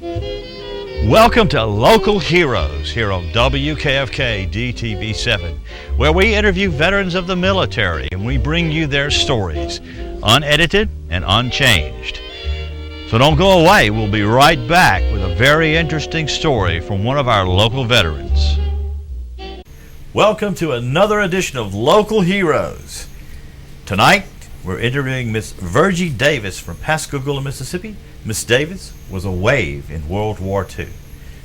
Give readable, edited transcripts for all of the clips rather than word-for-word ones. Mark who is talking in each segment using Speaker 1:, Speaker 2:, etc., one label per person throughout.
Speaker 1: Welcome to Local Heroes here on WKFK DTV7, where we interview veterans of the military and we bring you their stories, unedited and unchanged. So don't go away. We'll be right back with a very interesting story from one of our local veterans. Welcome to another edition of Local Heroes. Tonight, we're interviewing Miss Virgie Davis from Pascagoula, Mississippi. Miss Davis was a WWII in World War II.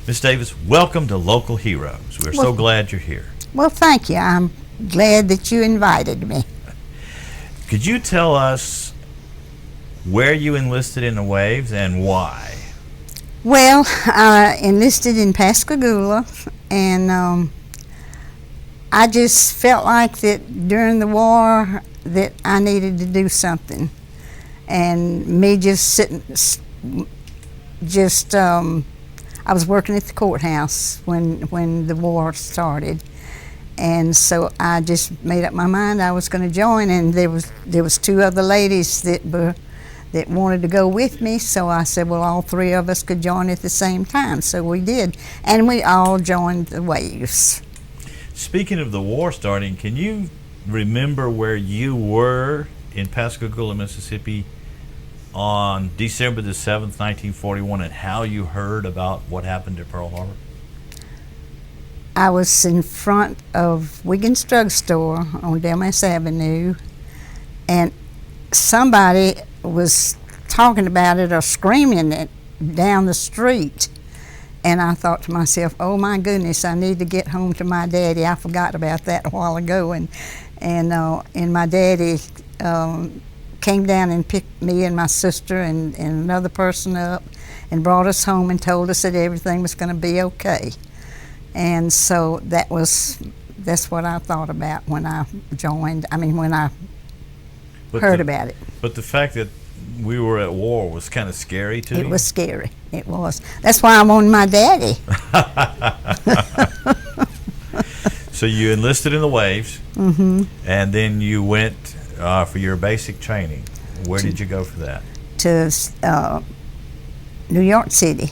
Speaker 1: Miss Davis, welcome to Local Heroes. We're so glad you're here.
Speaker 2: Well, thank you. I'm glad that you invited me.
Speaker 1: Could you tell us where you enlisted in the WWII and why?
Speaker 2: Well, I enlisted in Pascagoula, and I just felt like that during the war that I needed to do something. And me just sitting, I was working at the courthouse when the war started. And so I just made up my mind I was going to join, and there was two other ladies that wanted to go with me, so I said, well, all three of us could join at the same time, so we did, and we all joined the WWII. Speaking of the war starting, can you remember where you were in Pascagoula, Mississippi on December the 7th, 1941, and how you heard about what happened at Pearl Harbor? I was in front of Wiggins Drug Store on Delmas Avenue, and somebody was talking about it or screaming it down the street. And I thought to myself, oh my goodness, I need to get home to my daddy. I forgot about that a while ago. And my daddy came down and picked me and my sister and another person up and brought us home and told us that everything was going to be okay. And so that's what I thought about when I joined, when I heard about it. But the fact that we were at war was kind of scary to you? It was scary. It was. That's why I wanted my daddy. So you enlisted in the WWII, mm-hmm. and then you went for your basic training. Where did you go for that? To New York City,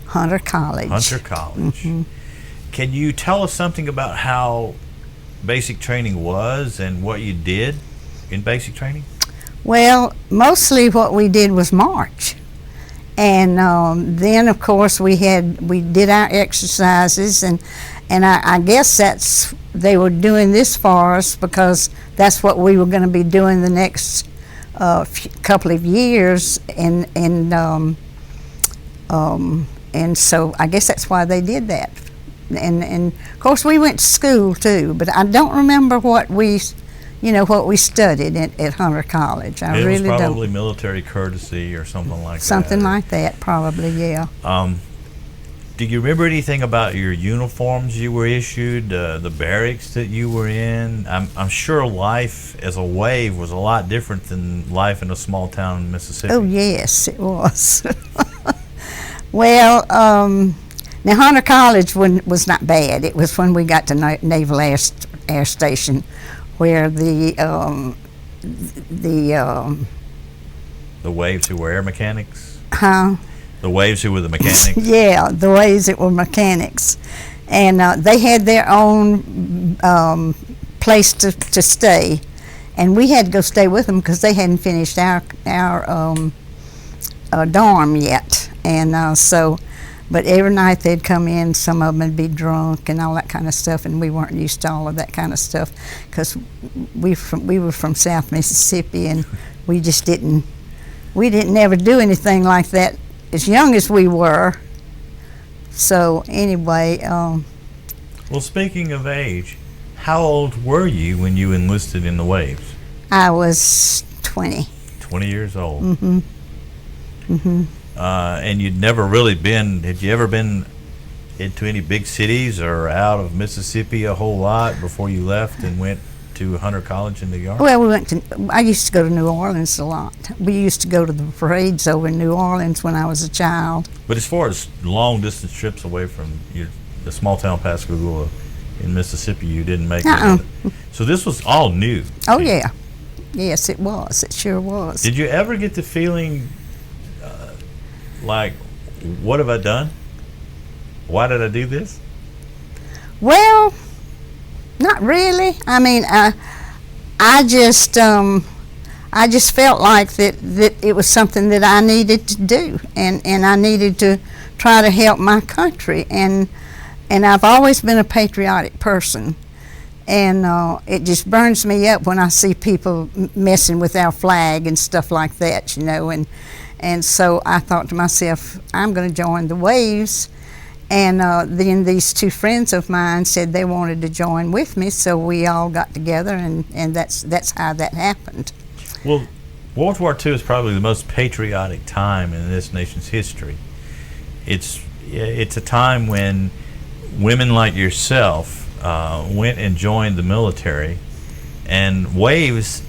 Speaker 2: Hunter College. Hunter College. Mm-hmm. Can you tell us something about how basic training was and what you did in basic training? Well, mostly what we did was march, and then of course we did our exercises, and I guess they were doing this for us because that's what we were going to be doing the next couple of years, and so I guess that's why they did that, and of course we went to school too, but I don't remember what we studied at Hunter College. I really don't. It was probably military courtesy or something like that. Something like that, probably, yeah. Do you remember anything about your uniforms you were issued, the barracks that you were in? I'm sure life as a WWII was a lot different than life in a small town in Mississippi. Oh, yes, it was. Well, now Hunter College was not bad. It was when we got to Naval Air Station, where the WWIIs who were air mechanics? Huh? The WWIIs who were the mechanics? Yeah, the WWIIs that were mechanics. And they had their own place to stay. And we had to go stay with them because they hadn't finished our dorm yet. And but every night they'd come in, some of them would be drunk and all that kind of stuff, and we weren't used to all of that kind of stuff because we were from South Mississippi, and we didn't ever do anything like that as young as we were. So anyway. Well, speaking of age, how old were you when you enlisted in the WWII? I was 20. 20 years old. Mm-hmm. Mm-hmm. And you'd never really had you ever been into any big cities or out of Mississippi a whole lot before you left and went to Hunter College in New York? Well, I used to go to New Orleans a lot. We used to go to the parades over in New Orleans when I was a child. But as far as long distance trips away from the small town Pascagoula in Mississippi, you didn't make it. So this was all new. Oh, yeah. Yes, it was. It sure was. Did you ever get the feeling like
Speaker 1: what have I done? Why did I do this?
Speaker 2: Well, not really. I mean, I just felt like that it was something that I needed to do, and I needed to try to help my country, and I've always been a patriotic person, and it just burns me up when I see people messing with our flag and stuff like that, you know, and so I thought to myself, I'm going to join the Waves. And then these two friends of mine said they wanted to join with me, so we all got together, and that's how that happened.
Speaker 1: Well, World War II is probably the most patriotic time in this nation's history. It's a time when women like yourself went and joined the military, and WAVES,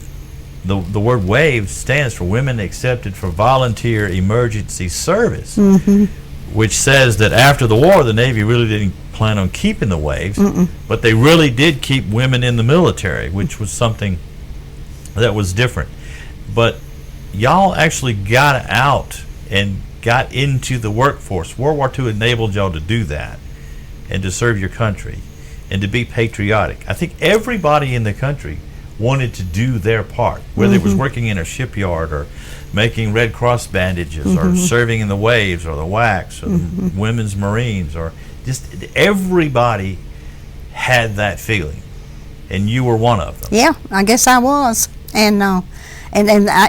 Speaker 1: the word WAVES stands for Women Accepted for Volunteer Emergency Service. Mm-hmm. Which says that after the war, the Navy really didn't plan on keeping the Waves, but they really did keep women in the military, which was something that was different. But y'all actually got out and got into the workforce. World War II enabled y'all to do that and to serve your country and to be patriotic. I think everybody in the country wanted to do their part, whether it was working in a shipyard or making Red Cross bandages or serving in the Waves or the WWII or the Women's Marines, or just everybody had that feeling, and you were one of them.
Speaker 2: Yeah, I guess I was, and I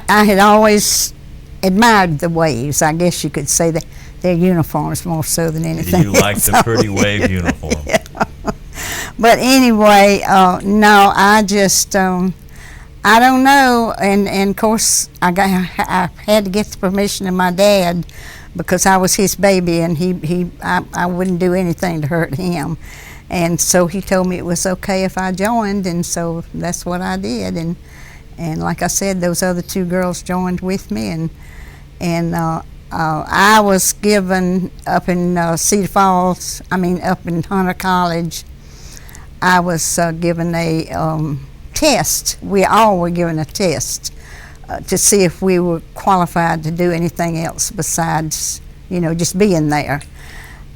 Speaker 2: had always admired the Waves. I guess you could say that their uniforms more so than anything.
Speaker 1: You liked the pretty Wave uniform.
Speaker 2: Yeah. But anyway, no, I just, I don't know, and of course I had to get the permission of my dad, because I was his baby, and I wouldn't do anything to hurt him, and so he told me it was okay if I joined, and so that's what I did, and like I said, those other two girls joined with me, and I was given up in Cedar Falls, up in Hunter College. I was given a test. We all were given a test to see if we were qualified to do anything else besides, just being there.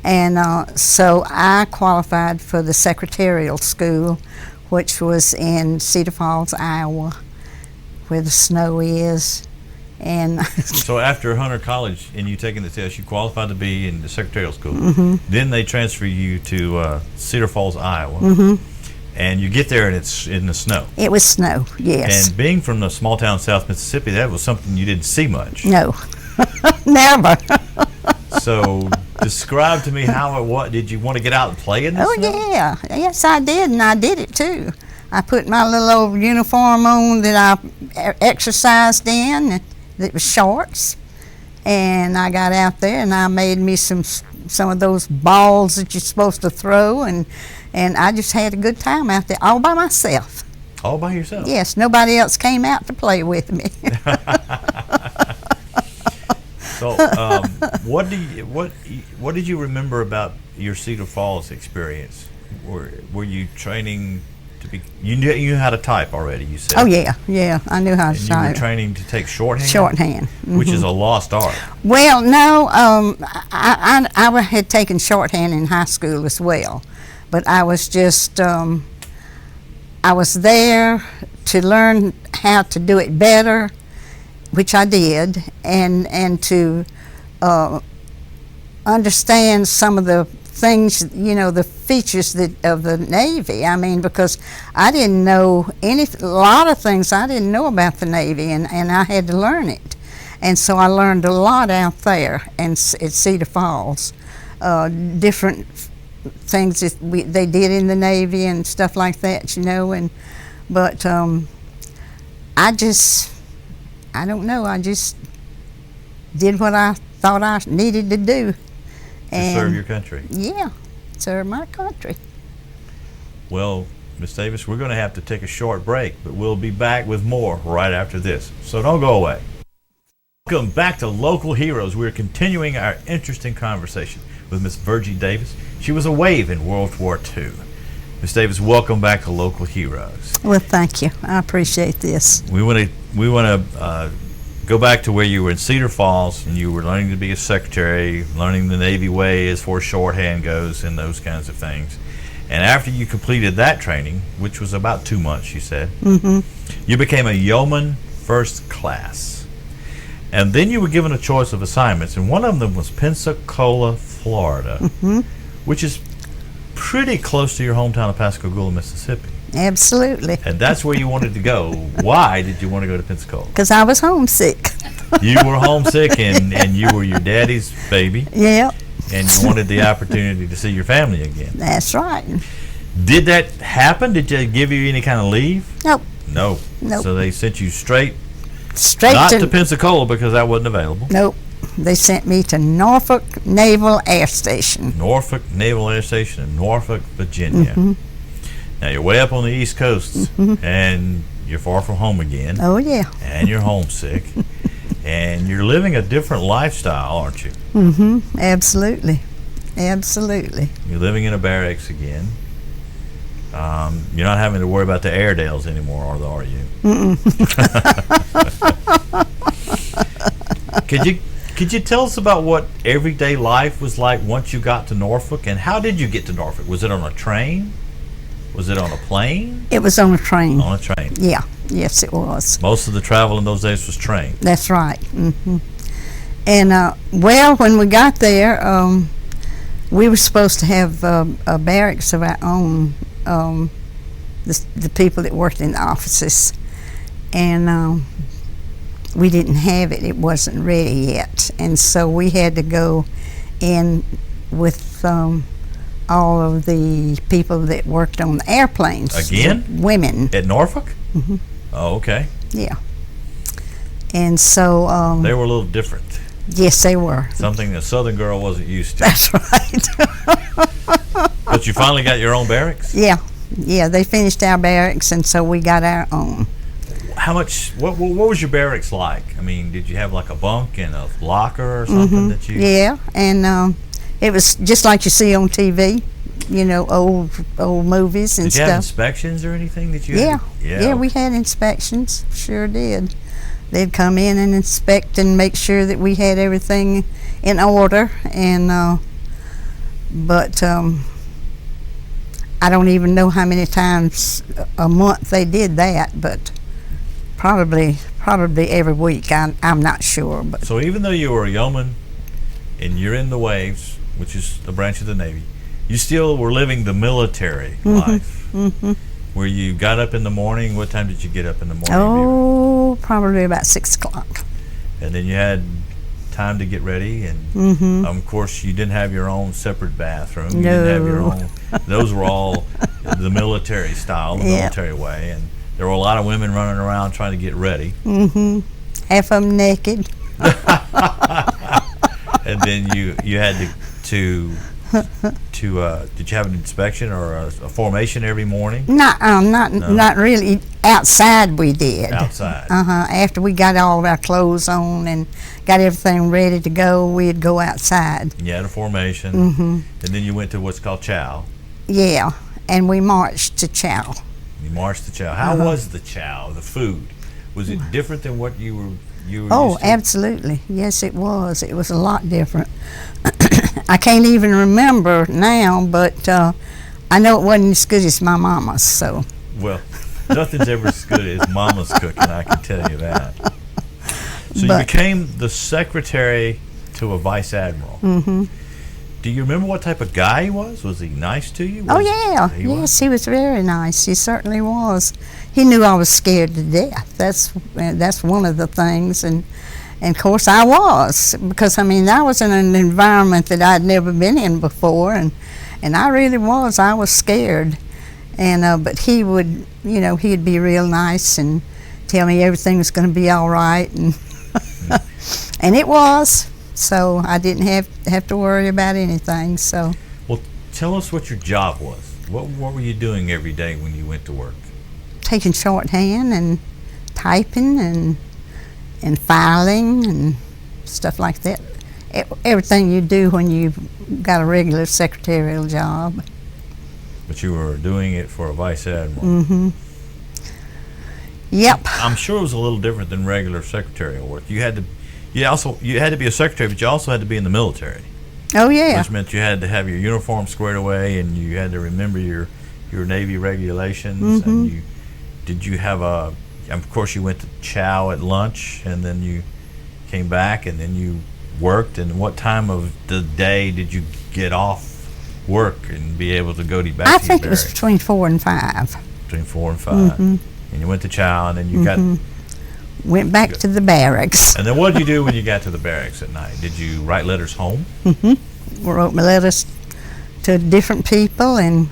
Speaker 2: And so I qualified for the secretarial school, which was in Cedar Falls, Iowa, where the snow is. And
Speaker 1: so after Hunter College and you taking the test, you qualified to be in the secretarial school. Then they transfer you to Cedar Falls, Iowa. And you get there and it's in the snow.
Speaker 2: It was snow, yes.
Speaker 1: And being from the small town South Mississippi, that was something you didn't see much.
Speaker 2: No, never.
Speaker 1: So describe to me how did you want to get out and play in the snow?
Speaker 2: Oh yeah, yes I did, and I did it too. I put my little old uniform on that I exercised in. It was shorts, and I got out there and I made me some of those balls that you're supposed to throw, and I just had a good time out there all by myself.
Speaker 1: All by yourself?
Speaker 2: Yes, nobody else came out to play with me.
Speaker 1: So, what did you remember about your Cedar Falls experience? Were you training to be? You knew how to type already, you said.
Speaker 2: Oh yeah, I knew how to type.
Speaker 1: And you were training to take shorthand.
Speaker 2: Shorthand,
Speaker 1: which is a lost art.
Speaker 2: Well, no, I had taken shorthand in high school as well, but I was just I was there to learn how to do it better, which I did, and to understand some of the things, the features of the Navy. Because I didn't know a lot of things I didn't know about the Navy, and I had to learn it. And so I learned a lot out there at Cedar Falls, different things that they did in the Navy and stuff like that, but I don't know, I just did what I thought I needed to do.
Speaker 1: To serve your country.
Speaker 2: Yeah, serve my country.
Speaker 1: Well, Miss Davis, we're going to have to take a short break, but we'll be back with more right after this. So don't go away. Welcome back to Local Heroes. We're continuing our interesting conversation with Miss Virgie Davis. She was a Wave in World War II. Miss Davis, welcome back to Local Heroes.
Speaker 2: Well, thank you. I appreciate this.
Speaker 1: We want to go back to where you were in Cedar Falls and you were learning to be a secretary, learning the Navy way as far as shorthand goes and those kinds of things. And after you completed that training, which was about 2 months, you said, you became a yeoman first class. And then you were given a choice of assignments, and one of them was Pensacola, Florida, which is pretty close to your hometown of Pascagoula, Mississippi.
Speaker 2: Absolutely.
Speaker 1: And that's where you wanted to go. Why did you want to go to Pensacola?
Speaker 2: Because I was homesick.
Speaker 1: You were homesick, and you were your daddy's baby.
Speaker 2: Yeah.
Speaker 1: And you wanted the opportunity to see your family again.
Speaker 2: That's right.
Speaker 1: Did that happen? Did they give you any kind of leave?
Speaker 2: Nope.
Speaker 1: No.
Speaker 2: Nope.
Speaker 1: So they sent you straight
Speaker 2: Straight
Speaker 1: to Pensacola because that wasn't available.
Speaker 2: Nope. They sent me to Norfolk Naval Air Station.
Speaker 1: Norfolk Naval Air Station in Norfolk, Virginia. Now you're way up on the East Coast, and you're far from home again.
Speaker 2: Oh, yeah.
Speaker 1: And you're homesick. And you're living a different lifestyle, aren't you?
Speaker 2: Absolutely. Absolutely.
Speaker 1: You're living in a barracks again. You're not having to worry about the Airedales anymore, are you? Could you tell us about what everyday life was like once you got to Norfolk, and how did you get to Norfolk? Was it on a train? Was it on a plane?
Speaker 2: It was on a train.
Speaker 1: On a train.
Speaker 2: Yeah. Yes, it was.
Speaker 1: Most of the travel in those days was train.
Speaker 2: That's right. And, well, when we got there, we were supposed to have a barracks of our own, the people that worked in the offices. And we didn't have it. It wasn't ready yet. And so we had to go in with all of the people that worked on the airplanes.
Speaker 1: Again?
Speaker 2: Women.
Speaker 1: At Norfolk? Oh, okay.
Speaker 2: Yeah. And so...
Speaker 1: they were a little different.
Speaker 2: Yes, they were.
Speaker 1: Something a Southern girl wasn't used to.
Speaker 2: That's right.
Speaker 1: But you finally got your own barracks?
Speaker 2: Yeah. Yeah, they finished our barracks, and so we got our own.
Speaker 1: How much, what was your barracks like? I mean, did you have like a bunk and a locker or something that you...
Speaker 2: Yeah, and it was just like you see on TV, you know, old movies and
Speaker 1: Did you
Speaker 2: stuff.
Speaker 1: have inspections or anything that you
Speaker 2: Yeah.
Speaker 1: had?
Speaker 2: Yeah, we had inspections, sure did. They'd come in and inspect and make sure that we had everything in order, and but I don't even know how many times a month they did that, but probably every week. I'm not sure, but
Speaker 1: So even though you were a yeoman and you're in the waves, which is a branch of the Navy, you still were living the military life, where you got up in the morning. What time did you get up in the morning?
Speaker 2: oh, probably about 6 o'clock.
Speaker 1: And then you had time to get ready, and of course you didn't have your own separate bathroom. You didn't have your
Speaker 2: No.
Speaker 1: own. Those were all the military style, the
Speaker 2: Yeah.
Speaker 1: military way, and there were a lot of women running around trying to get ready.
Speaker 2: Half of them naked.
Speaker 1: And then you had to did you have an inspection or a formation every morning?
Speaker 2: Not really. Outside we did.
Speaker 1: Outside.
Speaker 2: After we got all of our clothes on and got everything ready to go, we'd go outside.
Speaker 1: You had a formation, and then you went to what's called chow.
Speaker 2: Yeah, and we marched to chow.
Speaker 1: You marched to chow. How was the chow, the food? Was it different than what you were
Speaker 2: Oh,
Speaker 1: used to?
Speaker 2: absolutely. Yes, it was. It was a lot different. I can't even remember now, but I know it wasn't as good as my mama's, so.
Speaker 1: Well, nothing's ever as good as mama's cooking, I can tell you that. So you became the secretary to a vice admiral. Do you remember what type of guy he was? Was he nice to you?
Speaker 2: Oh, yeah. Yes, he was very nice. He certainly was. He knew I was scared to death. That's one of the things. And of course, I was. Because, I mean, I was in an environment that I'd never been in before. And I really was. I was scared. And but he would, you know, he'd be real nice and tell me everything was going to be all right. And, and it was. So I didn't have to worry about anything. So.
Speaker 1: Well, tell us what your job was. What were you doing every day when you went to work?
Speaker 2: Taking shorthand and typing and filing and stuff like that. Everything you do when you've got a regular secretarial job.
Speaker 1: But you were doing it for a vice admiral.
Speaker 2: Yep.
Speaker 1: I'm sure it was a little different than regular secretarial work. You had to be a secretary, but you also had to be in the military.
Speaker 2: Oh yeah.
Speaker 1: Which meant you had to have your uniform squared away, and you had to remember your Navy regulations. And did you have a? Of course, you went to chow at lunch, and then you came back, and then you worked. And what time of the day did you get off work and be able to go back to your barracks?
Speaker 2: I think it was between 4 and 5.
Speaker 1: Between 4 and 5. And you went to chow, and then you
Speaker 2: went back to the barracks.
Speaker 1: And then what did you do when you got to the barracks at night? Did you write letters home?
Speaker 2: Wrote my letters to different people, and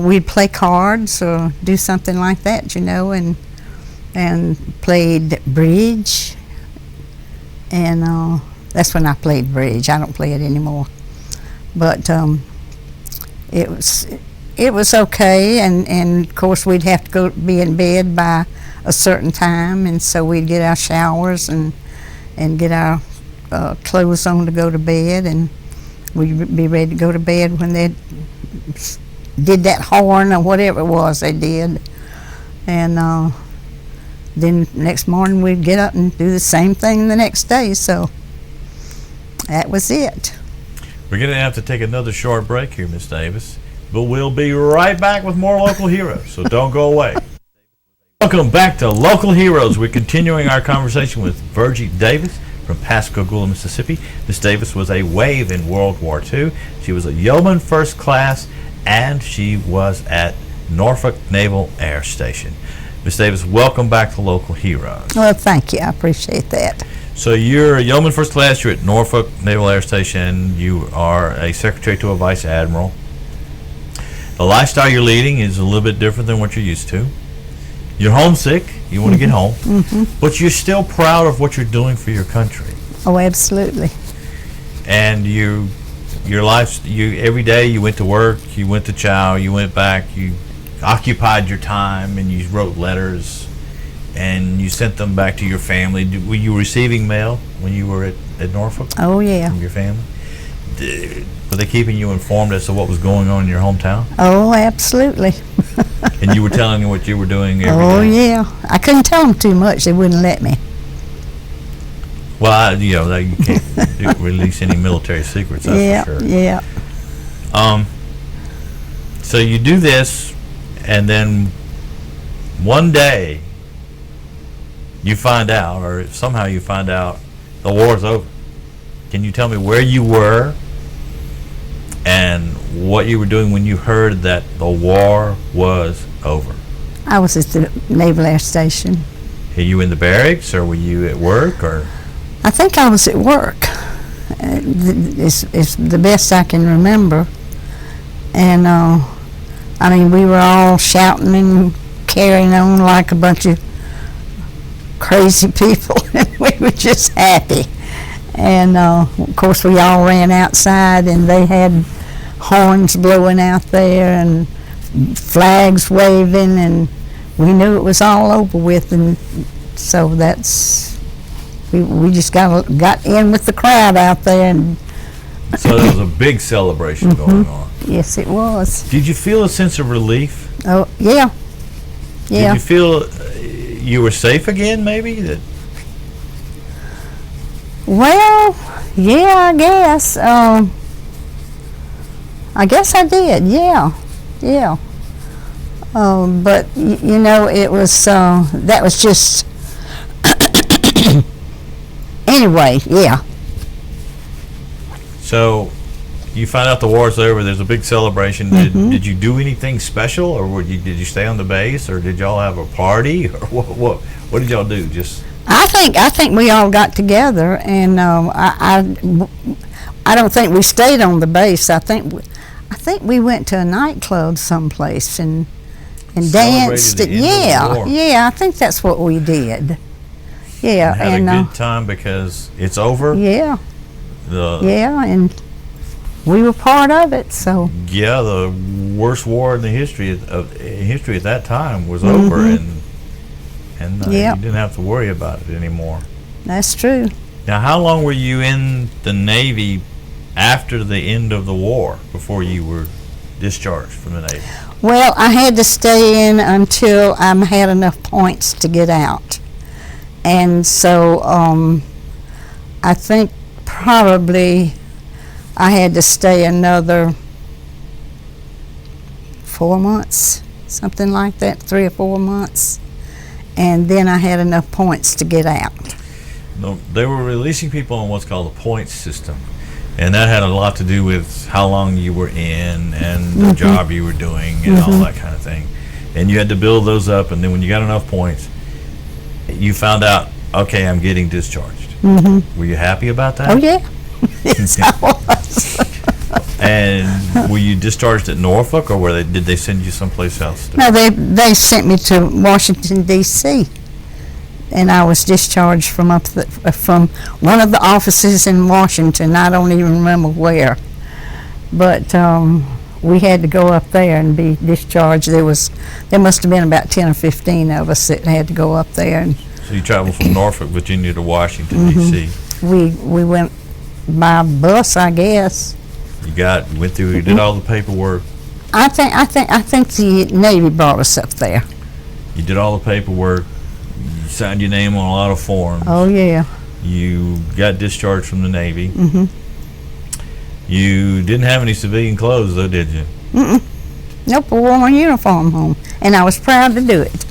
Speaker 2: we'd play cards or do something like that, and played bridge. And that's when I played bridge. I don't play it anymore. But it was okay, and of course we'd have to go be in bed by a certain time, and so we'd get our showers and get our clothes on to go to bed, and we'd be ready to go to bed when they did that horn or whatever it was they did. And then next morning we'd get up and do the same thing the next day. So that was it.
Speaker 1: We're going to have to take another short break here, Miss Davis, but we'll be right back with more Local Heroes, so don't go away. Welcome back to Local Heroes. We're continuing our conversation with Virgie Davis from Pascagoula, Mississippi. Miss Davis was a WWII in World War II. She was a yeoman first class, and she was at Norfolk Naval Air Station. Miss Davis, welcome back to Local Heroes.
Speaker 2: Well, thank you. I appreciate that.
Speaker 1: So you're a yeoman first class. You're at Norfolk Naval Air Station. You are a secretary to a vice admiral. The lifestyle you're leading is a little bit different than what you're used to. You're homesick. You want to get home. But you're still proud of what you're doing for your country.
Speaker 2: Oh, absolutely.
Speaker 1: And your life, every day you went to work, you went to chow, you went back, you occupied your time, and you wrote letters, and you sent them back to your family. Were you receiving mail when you were at Norfolk?
Speaker 2: Oh, yeah.
Speaker 1: From your family? Were they keeping you informed as to what was going on in your hometown?
Speaker 2: Oh, absolutely.
Speaker 1: And you were telling them what you were doing every
Speaker 2: Oh,
Speaker 1: day?
Speaker 2: yeah. I couldn't tell them too much. They wouldn't let me.
Speaker 1: Well, you can't release any military secrets, that's for sure.
Speaker 2: Yeah.
Speaker 1: So you do this, and then one day you find out, or somehow you find out, the war's over. Can you tell me where you were and what you were doing when you heard that the war was over?
Speaker 2: I was at the Naval Air Station.
Speaker 1: Are you in the barracks, or were you at work, or?
Speaker 2: I think I was at work. It's the best I can remember. And I mean, we were all shouting and carrying on like a bunch of crazy people, and we were just happy. And of course we all ran outside, and they had horns blowing out there and flags waving, and we knew it was all over with. And so we just got in with the crowd out there. And
Speaker 1: so there was a big celebration going on.
Speaker 2: Yes, it was.
Speaker 1: Did you feel a sense of relief?
Speaker 2: Oh, yeah.
Speaker 1: Did you feel you were safe again, maybe?
Speaker 2: Well, yeah, I guess. I guess I did, yeah. But, it was, that was just, anyway, yeah.
Speaker 1: So, you find out the war's over, there's a big celebration. Did you do anything special, or did you stay on the base, or did y'all have a party, or what did y'all do? Just
Speaker 2: I think we all got together, and I don't think we stayed on the base. I think we went to a nightclub someplace and danced.
Speaker 1: The end of the war.
Speaker 2: Yeah, I think that's what we did. Yeah,
Speaker 1: and had a good time because it's over.
Speaker 2: Yeah. And we were part of it. So
Speaker 1: yeah, the worst war in the history at that time was over, and you didn't have to worry about it anymore.
Speaker 2: That's true.
Speaker 1: Now, how long were you in the Navy after the end of the war before you were discharged from the Navy?
Speaker 2: Well, I had to stay in until I had enough points to get out. And so I think probably I had to stay another 4 months, something like that, 3 or 4 months. And then I had enough points to get out.
Speaker 1: No, they were releasing people on what's called a points system. And that had a lot to do with how long you were in and the job you were doing and all that kind of thing. And you had to build those up, and then when you got enough points, you found out, okay, I'm getting discharged. Were you happy about that?
Speaker 2: Oh, yeah. Yes, I was.
Speaker 1: And were you discharged at Norfolk, or did they send you someplace else?
Speaker 2: No, they sent me to Washington, D.C., and I was discharged from from one of the offices in Washington. I don't even remember where, but we had to go up there and be discharged. There must have been about 10 or 15 of us that had to go up there. And
Speaker 1: so you traveled from Norfolk, Virginia to Washington, D.C.
Speaker 2: We went by bus, I guess.
Speaker 1: You went through. You did all the paperwork.
Speaker 2: I think the Navy brought us up there.
Speaker 1: You did all the paperwork. You signed your name on a lot of forms.
Speaker 2: Oh, yeah.
Speaker 1: You got discharged from the Navy. You didn't have any civilian clothes, though, did you?
Speaker 2: Nope, I wore my uniform home, and I was proud to do it.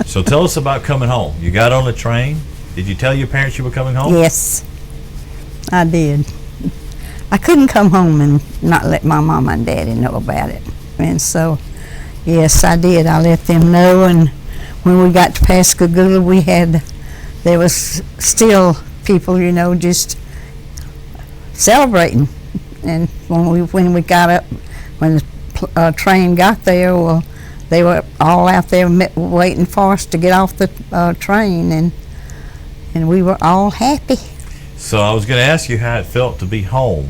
Speaker 1: So tell us about coming home. You got on the train. Did you tell your parents you were coming home?
Speaker 2: Yes, I did. I couldn't come home and not let my mom and daddy know about it. And so, yes, I did. I let them know, and when we got to Pascagoula, there was still people, just celebrating. And when we got up, when the train got there, well, they were all out there waiting for us to get off the train, and we were all happy.
Speaker 1: So I was going to ask you how it felt to be home.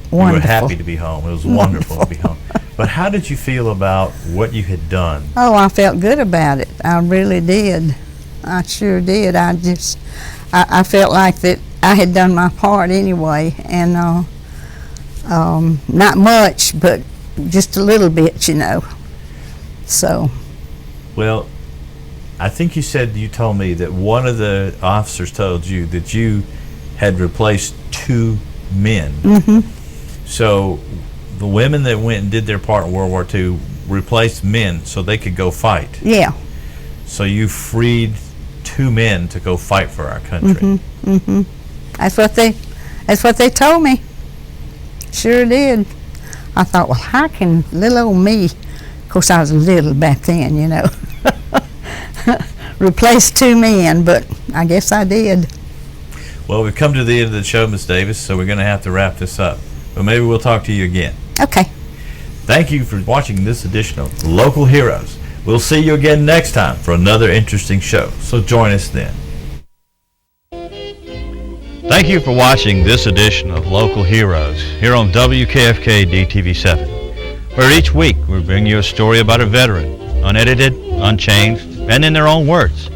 Speaker 2: Wonderful.
Speaker 1: You were happy to be home. It was wonderful to be home. But how did you feel about what you had done?
Speaker 2: Oh, I felt good about it. I really did. I sure did. I felt like that I had done my part anyway, and not much, but just a little bit, So.
Speaker 1: Well, I think you told me that one of the officers told you that you had replaced 2 men. So the women that went and did their part in World War II replaced men so they could go fight.
Speaker 2: Yeah.
Speaker 1: So you freed 2 men to go fight for our country.
Speaker 2: That's what they told me. Sure did. I thought, well, how can little old me, of course I was little back then, replace 2 men, but I guess I did.
Speaker 1: Well, we've come to the end of the show, Miss Davis, so we're going to have to wrap this up. But maybe we'll talk to you again.
Speaker 2: Okay.
Speaker 1: Thank you for watching this edition of Local Heroes. We'll see you again next time for another interesting show, so join us then. Thank you for watching this edition of Local Heroes here on WKFK DTV7, where each week we bring you a story about a veteran, unedited, unchanged, and in their own words.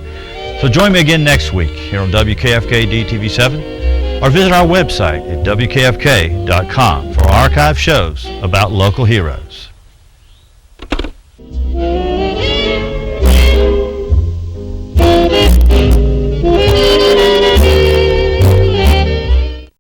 Speaker 1: So join me again next week here on WKFK DTV7, or visit our website at WKFK.com for archive shows about local heroes.